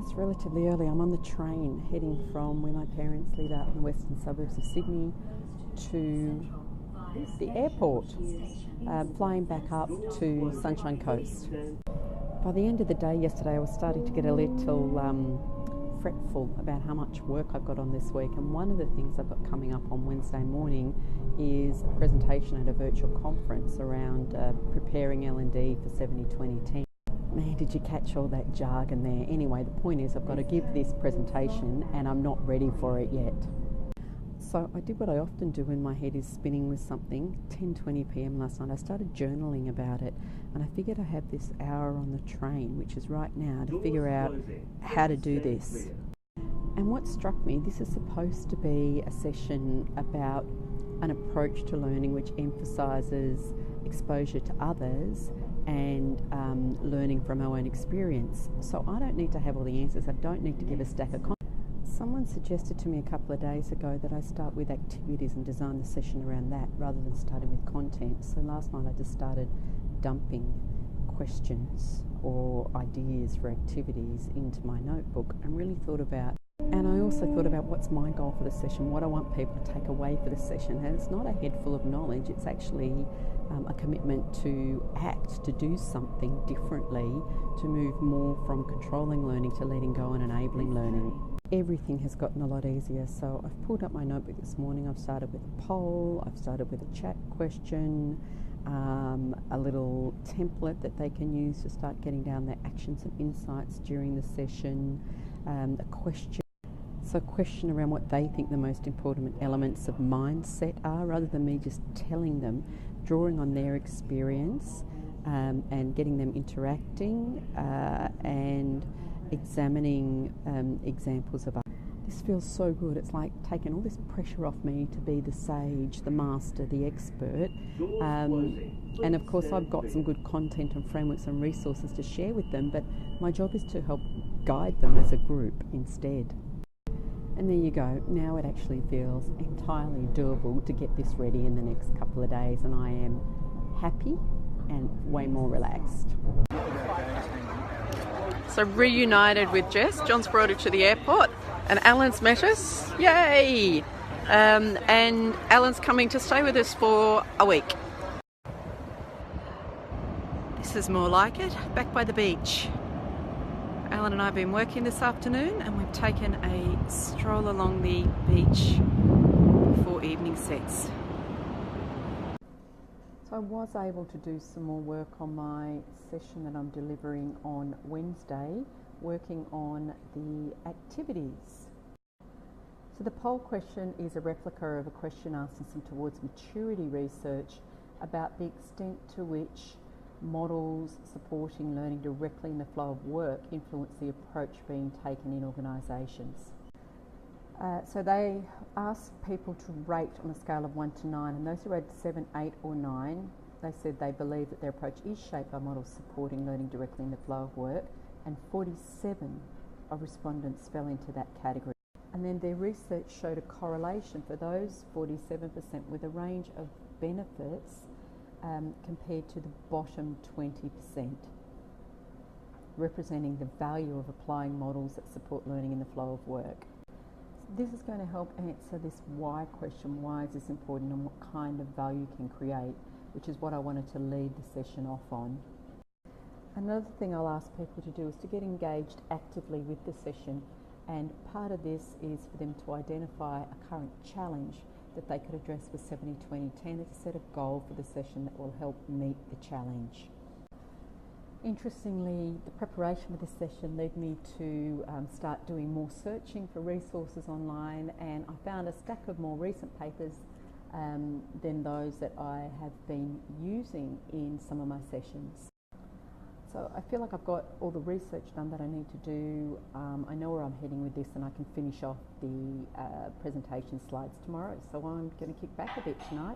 It's relatively early. I'm on the train heading from where my parents live out in the western suburbs of Sydney to the airport, flying back up to Sunshine Coast. By the end of the day yesterday, I was starting to get a little fretful about how much work I've got on this week, and one of the things I've got coming up on Wednesday morning is a presentation at a virtual conference around preparing L&D for 70-20-10. Man, did you catch all that jargon there? Anyway, the point is I've got to give this presentation and I'm not ready for it yet. So I did what I often do when my head is spinning with something. 10:20 p.m. last night I started journaling about it, and I figured I have this hour on the train, which is right now, to figure out how to do this. And what struck me, this is supposed to be a session about an approach to learning which emphasises exposure to others and learning from our own experience. So I don't need to have all the answers. I don't need to give a stack of content. Someone suggested to me a couple of days ago that I start with activities and design the session around that rather than starting with content. So last night I just started dumping questions or ideas for activities into my notebook and really thought about, and I also thought about what's my goal for the session, what I want people to take away for the session. And it's not a head full of knowledge, it's actually a commitment to act, to do something differently, to move more from controlling learning to letting go and enabling learning. Everything has gotten a lot easier, so I've pulled up my notebook this morning. I've started with a poll, I've started with a chat question, a little template that they can use to start getting down their actions and insights during the session, a question. So a question around what they think the most important elements of mindset are, rather than me just telling them, drawing on their experience and getting them interacting and examining examples of others. This feels so good. It's like taking all this pressure off me to be the sage, the master, the expert. And of course I've got some good content and frameworks and resources to share with them, but my job is to help guide them as a group instead. And there you go. Now it actually feels entirely doable to get this ready in the next couple of days, and I am happy and way more relaxed. So reunited with Jess. John's brought her to the airport and Allan's met us. Yay! And Allan's coming to stay with us for a week. This is more like it, back by the beach. Allan and I have been working this afternoon and we've taken a stroll along the beach before evening sets. So I was able to do some more work on my session that I'm delivering on Wednesday, working on the activities. So the poll question is a replica of a question asking some towards maturity research about the extent to which models supporting learning directly in the flow of work influence the approach being taken in organisations. So they asked people to rate on a scale of 1 to 9, and those who rated 7, 8 or 9, they said they believe that their approach is shaped by models supporting learning directly in the flow of work, and 47 of respondents fell into that category. And then their research showed a correlation for those 47% with a range of benefits compared to the bottom 20%, representing the value of applying models that support learning in the flow of work. This is going to help answer this why question, why is this important and what kind of value can create, which is what I wanted to lead the session off on. Another thing I'll ask people to do is to get engaged actively with the session, and part of this is for them to identify a current challenge that they could address with 70-20-10 as a set of goal for the session that will help meet the challenge. Interestingly, the preparation for this session led me to start doing more searching for resources online, and I found a stack of more recent papers than those that I have been using in some of my sessions. So I feel like I've got all the research done that I need to do. I know where I'm heading with this, and I can finish off the presentation slides tomorrow. So I'm going to kick back a bit tonight.